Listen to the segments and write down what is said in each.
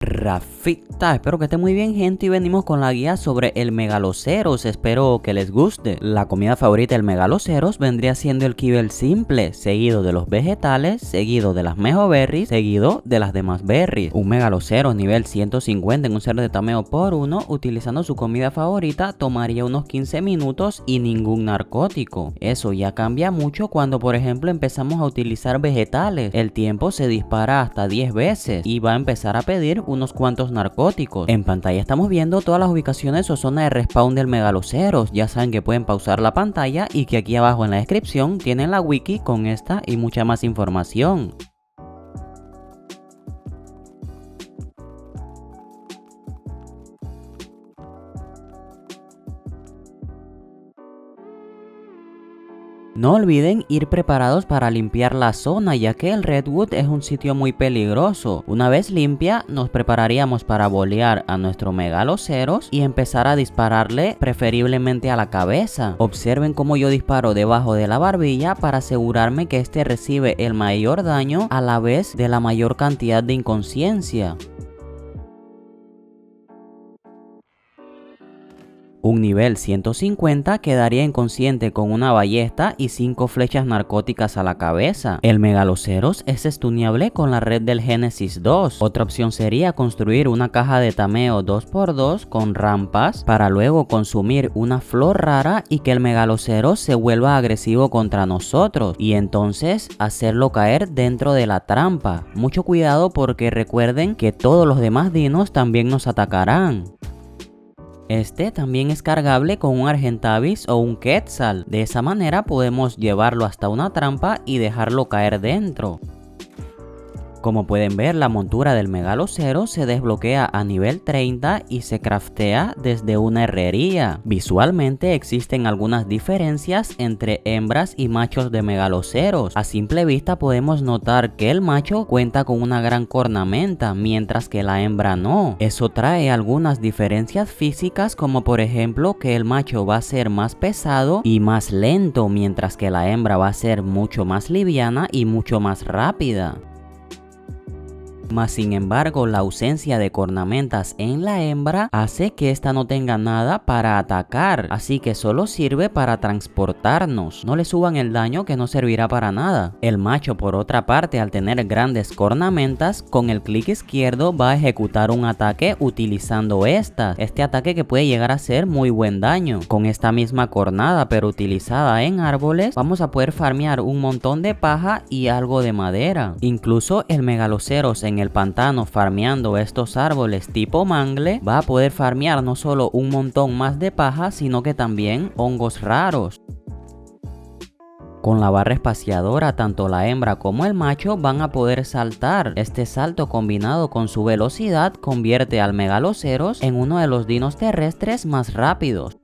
Rafita, espero que esté muy bien, gente, y venimos con la guía sobre el Megaloceros. Espero que les guste. La comida favorita del Megaloceros vendría siendo el kibble simple, seguido de los vegetales, seguido de las mejoberries, seguido de las demás berries. Un Megaloceros nivel 150 en un cerdo de tameo por 1, utilizando su comida favorita, tomaría unos 15 minutos y ningún narcótico. Eso ya cambia mucho cuando, por ejemplo, empezamos a utilizar vegetales. El tiempo se dispara hasta 10 veces y va a empezar a pedir unos cuantos narcóticos. En pantalla estamos viendo todas las ubicaciones o zona de respawn del Megaloceros. Ya saben que pueden pausar la pantalla y que aquí abajo en la descripción tienen la wiki con esta y mucha más información. No olviden ir preparados para limpiar la zona, ya que el Redwood es un sitio muy peligroso. Una vez limpia, nos prepararíamos para bolear a nuestro Megaloceros y empezar a dispararle preferiblemente a la cabeza. Observen cómo yo disparo debajo de la barbilla para asegurarme que este recibe el mayor daño a la vez de la mayor cantidad de inconsciencia. Un nivel 150 quedaría inconsciente con una ballesta y 5 flechas narcóticas a la cabeza. El Megaloceros es stuneable con la red del Génesis 2. Otra opción sería construir una caja de tameo 2x2 con rampas para luego consumir una flor rara y que el Megaloceros se vuelva agresivo contra nosotros y entonces hacerlo caer dentro de la trampa. Mucho cuidado porque recuerden que todos los demás dinos también nos atacarán. Este también es cargable con un Argentavis o un Quetzal. De esa manera podemos llevarlo hasta una trampa y dejarlo caer dentro. Como pueden ver, la montura del Megaloceros se desbloquea a nivel 30 y se craftea desde una herrería. Visualmente existen algunas diferencias entre hembras y machos de Megaloceros. A simple vista podemos notar que el macho cuenta con una gran cornamenta, mientras que la hembra no. Eso trae algunas diferencias físicas, como por ejemplo que el macho va a ser más pesado y más lento, mientras que la hembra va a ser mucho más liviana y mucho más rápida. Mas sin embargo, la ausencia de cornamentas en la hembra hace que ésta no tenga nada para atacar, así que solo sirve para transportarnos. No le suban el daño, que no servirá para nada. El macho, por otra parte, al tener grandes cornamentas, con el clic izquierdo va a ejecutar un ataque utilizando estas. Este ataque que puede llegar a ser muy buen daño. Con esta misma cornada, pero utilizada en árboles, vamos a poder farmear un montón de paja y algo de madera. Incluso el Megaloceros en el pantano farmeando estos árboles tipo mangle va a poder farmear no solo un montón más de paja, sino que también hongos raros. Con la barra espaciadora, tanto la hembra como el macho van a poder saltar. Este salto combinado con su velocidad convierte al Megaloceros en uno de los dinos terrestres más rápidos.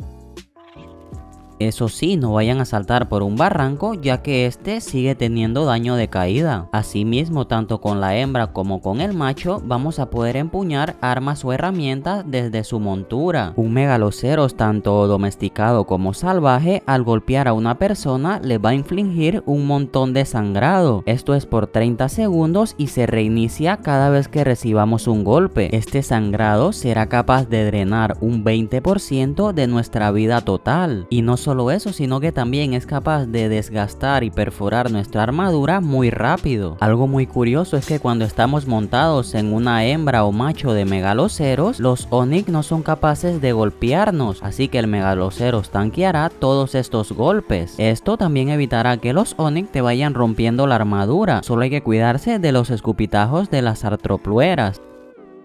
Eso sí, no vayan a saltar por un barranco, ya que este sigue teniendo daño de caída. Asimismo, tanto con la hembra como con el macho vamos a poder empuñar armas o herramientas desde su montura. Un Megaloceros tanto domesticado como salvaje, al golpear a una persona le va a infligir un montón de sangrado. Esto es por 30 segundos y se reinicia cada vez que recibamos un golpe. Este sangrado será capaz de drenar un 20% de nuestra vida total. Y no solo eso, sino que también es capaz de desgastar y perforar nuestra armadura muy rápido. Algo muy curioso es que cuando estamos montados en una hembra o macho de Megaloceros, los Onix no son capaces de golpearnos, así que el Megaloceros tanqueará todos estos golpes. Esto también evitará que los Onix te vayan rompiendo la armadura. Solo hay que cuidarse de los escupitajos de las artroplueras.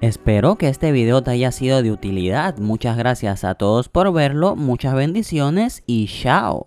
Espero que este video te haya sido de utilidad. Muchas gracias a todos por verlo, muchas bendiciones y chao.